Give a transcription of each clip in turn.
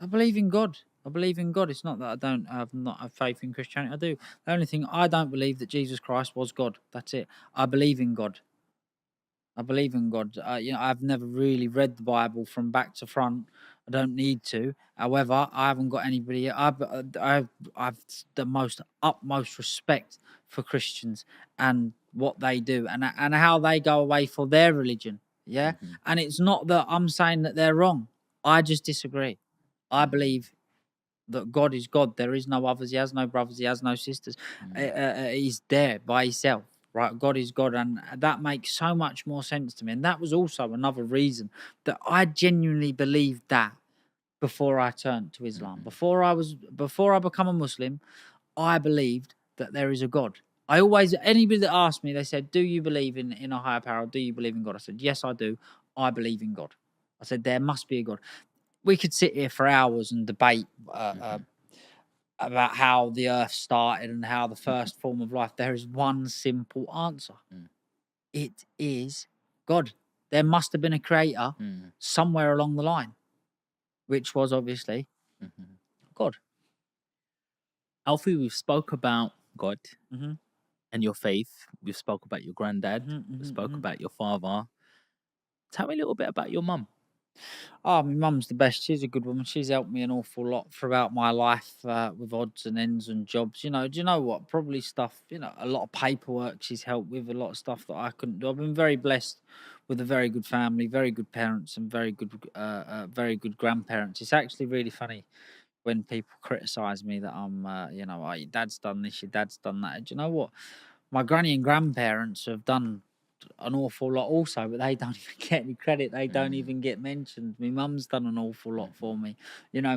I believe in God. I believe in God. It's not that I don't have not have faith in Christianity. I do. The only thing I don't believe that Jesus Christ was God. That's it. I believe in God. I believe in God. I've never really read the Bible from back to front. I don't need to. However, I haven't got anybody. I've the most utmost respect for Christians and what they do and how they go away for their religion. Yeah, Mm-hmm. and it's not that I'm saying that they're wrong. I just disagree. I Mm-hmm. believe that God is God. There is no others. He has no brothers. He has no sisters. He's there by himself. Right, God is God, and that makes so much more sense to me. And that was also another reason that I genuinely believed that before I turned to Islam. Mm-hmm. Before I become a Muslim, I believed that there is a God. I always anybody that asked me, they said, "Do you believe in a higher power? Do you believe in God?" I said, "Yes, I do. I believe in God." I said, "There must be a God." We could sit here for hours and debate Mm-hmm. about how the earth started and how the first form of life. There is one simple answer. It is God. There must have been a creator Mm-hmm. somewhere along the line, which was obviously Mm-hmm. God. Alfie, we've spoke about God Hmm. and your faith. We've spoke about your granddad. Hmm. We Hmm. spoke Hmm. about your father. Tell me a little bit about your mum. Oh, my mum's the best. She's a good woman. She's helped me an awful lot throughout my life with odds and ends and jobs. Do you know what? Probably stuff, a lot of paperwork she's helped with, a lot of stuff that I couldn't do. I've been very blessed with a very good family, very good parents, and very good grandparents. It's actually really funny when people criticise me that oh, your dad's done this, your dad's done that. Do you know what? My granny and grandparents have done an awful lot also, but they don't even get any credit. They don't Mm-hmm. even get mentioned. My mum's done an awful lot Mm-hmm. for me.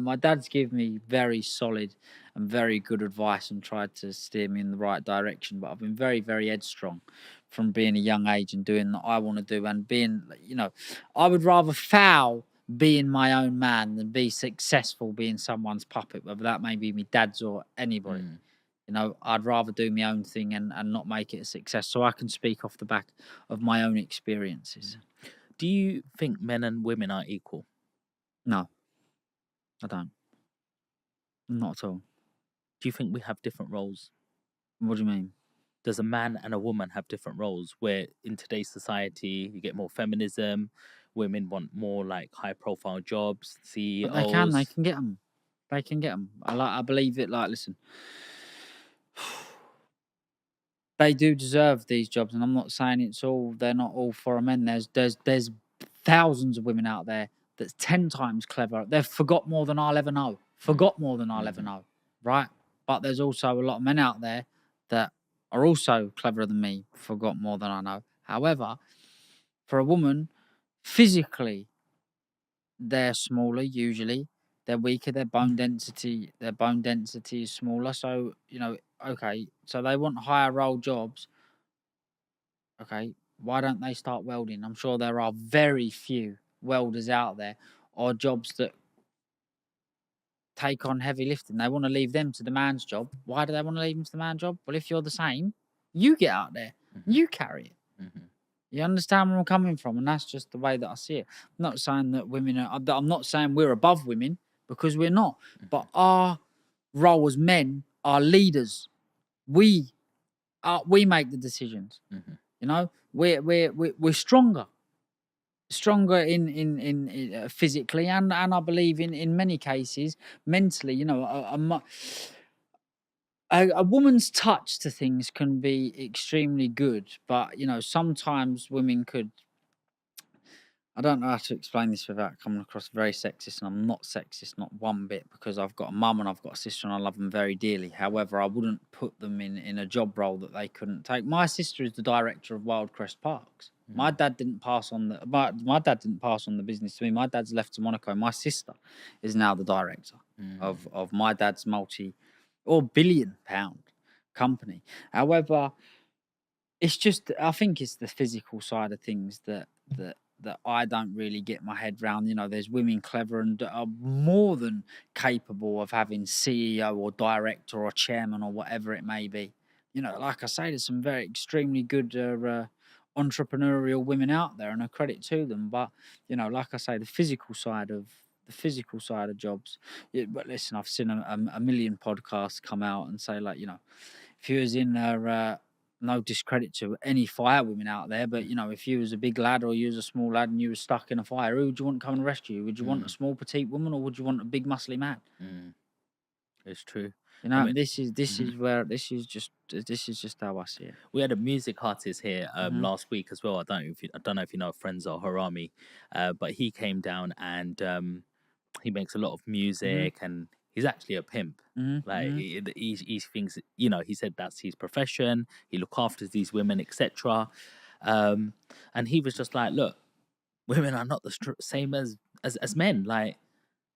My dad's given me very solid and very good advice and tried to steer me in the right direction. But I've been very, very headstrong from being a young age and doing what I want to do and I would rather foul being my own man than be successful being someone's puppet, whether that may be my dad's or anybody. I'd rather do my own thing and not make it a success so I can speak off the back of my own experiences. Do you think men and women are equal? No, I don't. Not at all. Do you think we have different roles? What do you mean? Does a man and a woman have different roles where in today's society you get more feminism, women want more like high profile jobs, But they CEOs? can get them. They can get them. I believe it. Like, listen, they do deserve these jobs, and I'm not saying they're not all for men. There's thousands of women out there that's 10 times clever. They've forgot more than I'll ever know. Forgot more than I'll ever Mm-hmm. know. Right? But there's also a lot of men out there that are also cleverer than me. Forgot more than I know. However, for a woman, physically they're smaller usually. They're weaker. Their bone density is smaller. So okay. So they want higher role jobs. Okay, why don't they start welding? I'm sure there are very few welders out there or jobs that take on heavy lifting. They want to leave them to the man's job. Why do they want to leave them to the man's job? Well, if you're the same, you get out there, Mm-hmm. you carry it. Mm-hmm. You understand where I'm coming from, and that's just the way that I see it. I'm not saying that women are. I'm not saying we're above women because we're not. But our role as men, our leaders, we make the decisions. Mm-hmm. We're stronger in physically and I believe in many cases mentally. A woman's touch to things can be extremely good, but sometimes women could. I don't know how to explain this without coming across very sexist, and I'm not sexist, not one bit, because I've got a mum and I've got a sister and I love them very dearly. However, I wouldn't put them in a job role that they couldn't take. My sister is the director of Wildcrest Parks. My dad didn't pass on my dad didn't pass on the business to me. My dad's left to Monaco. My sister is now the director of my dad's multi or £1 billion company. However, it's just I think it's the physical side of things that I don't really get my head round. There's women clever and are more than capable of having CEO or director or chairman or whatever it may be. Like I say, there's some very extremely good entrepreneurial women out there, and a credit to them. But like I say, the the physical side of jobs. Yeah, but listen, I've seen a million podcasts come out and say, like, if you was in there, no discredit to any fire women out there, but if you was a big lad or you was a small lad and you was stuck in a fire, who would you want to come and rescue you? Would you want a Mm, small petite woman or would you want a big muscly man? mm, it's true. I You know, mean, this is this mhm. is where this is just how I see it. We had a music artist here Hmm. last week as well. I don't know if you know Frenzo Harami, but he came down and he makes a lot of Hmm. music and he's actually a pimp. Hmm. Like Hmm. he thinks, he said that's his profession. He look after these women, etc. Um, and he was just like, look, women are not the same as men. Like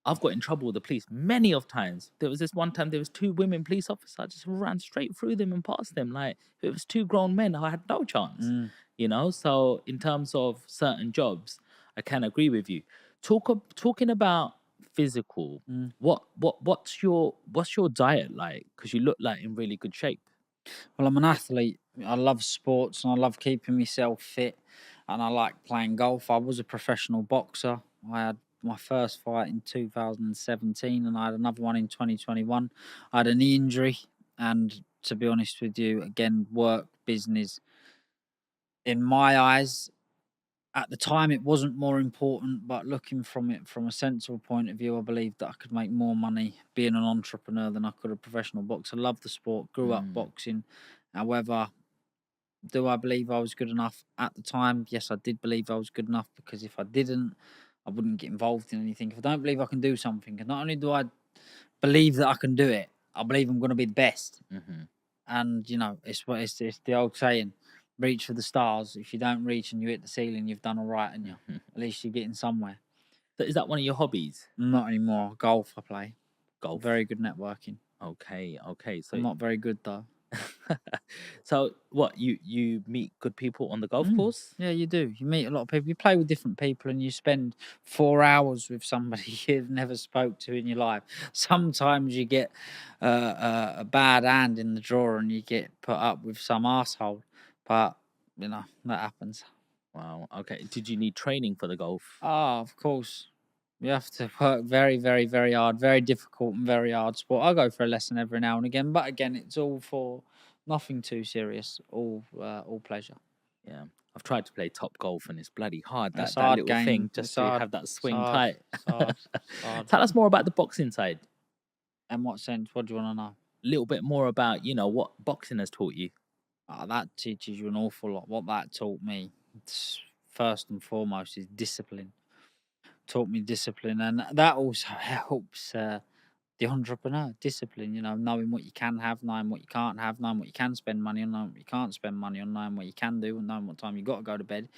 I've got in trouble with the police many of times. There was this one time there was two women police officers. I just ran straight through them and past them. Like if it was two grown men, I had no chance. Mm, So in terms of certain jobs, I can agree with you. Talking about physical. mm. What's your diet like? Because you look like in really good shape. Well, I'm an athlete. I love sports and I love keeping myself fit, and I like playing golf. I was a professional boxer. I had my first fight in 2017, and I had another one in 2021. I had a knee injury, and to be honest with you, again, work, business, in my eyes, at the time, it wasn't more important, but looking from it from a sensible point of view, I believed that I could make more money being an entrepreneur than I could a professional boxer. I love the sport, grew up Mm, boxing. However, do I believe I was good enough at the time? Yes, I did believe I was good enough, because if I didn't, I wouldn't get involved in anything. If I don't believe I can do something, and not only do I believe that I can do it, I believe I'm going to be the best. hmm And it's the old saying, reach for the stars. If you don't reach and you hit the ceiling, you've done all right, and you hmm at least you're getting somewhere. So is that one of your hobbies? Not anymore. Golf I play. Golf. Very good networking. Okay, okay. So I'm not very good though. so what you meet good people on the golf Mm. course? Yeah, you do. You meet a lot of people. You play with different people, and you spend 4 hours with somebody you've never spoke to in your life. Sometimes you get a bad hand in the drawer, and you get put up with some asshole. But that happens. Wow. Okay. Did you need training for the golf? Ah, of course. You have to work very, very, very hard. Very difficult and very hard sport. I go for a lesson every now and again, but again, it's all for nothing too serious. All pleasure. Yeah. I've tried to play top golf and it's bloody hard. It's That hard little game. thing It's just to hard. have that It's swing hard. tight. It's hard. It's hard. Tell us more about the boxing side. In what sense? What do you want to know? A little bit more about, what boxing has taught you. That teaches you an awful lot. What that taught me, first and foremost, is discipline. Taught me discipline, and that also helps the entrepreneur. Discipline, knowing what you can have, knowing what you can't have, knowing what you can spend money on, knowing what you can't spend money on, knowing what you can do, and knowing what time you got to go to bed.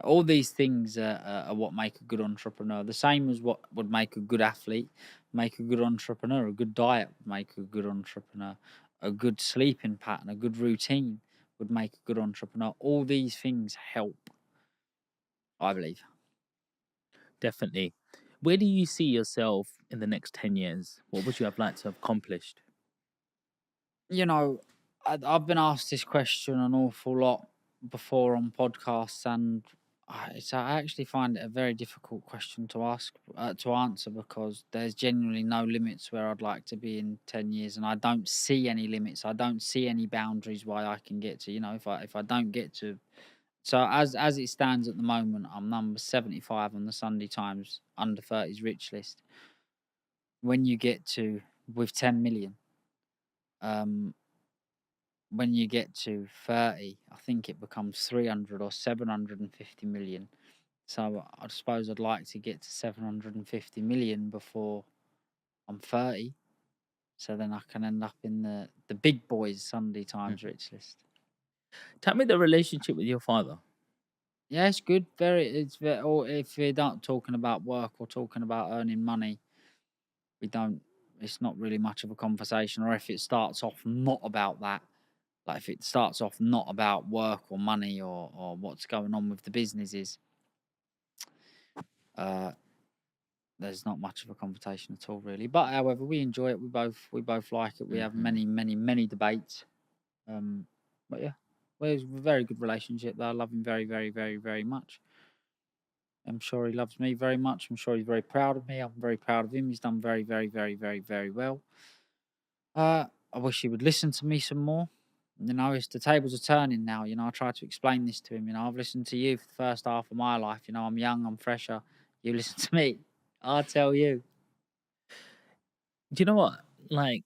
All these things are what make a good entrepreneur. The same as what would make a good athlete, make a good entrepreneur. A good diet would make a good entrepreneur. A good sleeping pattern, a good routine would make a good entrepreneur. All these things help, I believe. Definitely. Where do you see yourself in the next 10 years? What would you have liked to have accomplished? you know, I've been asked this question an awful lot before on podcasts, and I actually find it a very difficult question to answer, because there's genuinely no limits where I'd like to be in 10 years, and I don't see any limits. I don't see any boundaries why I can get to. If I don't get to, so as it stands at the moment, I'm number 75 on the Sunday Times under 30s rich list. When you get to with 10 million, um, when you get to 30, I think it becomes 300 or 750 million. So I suppose I'd like to get to 750 million before I'm 30. So then I can end up in the big boys Sunday Times Mhm. rich list. Tell me the relationship with your father. Yeah, it's good. Or if we're not talking about work or talking about earning money, we don't, it's not really much of a conversation. Or if it starts off not about that, like if it starts off not about work or money or what's going on with the businesses, uh, there's not much of a conversation at all, really. But however, we enjoy it. We both like it. We have hmm many, many, many debates. Um, but yeah, well, it's a very good relationship. Though. I love him very, very, very, very much. I'm sure he loves me very much. I'm sure he's very proud of me. I'm very proud of him. He's done very, very, very, very, very well. I wish he would listen to me some more. You know, it's the tables are turning now. You know, I try to explain this to him. You know, I've listened to you for the first half of my life. You know, I'm young, I'm fresher. You listen to me. I tell you. Do you know what? Like,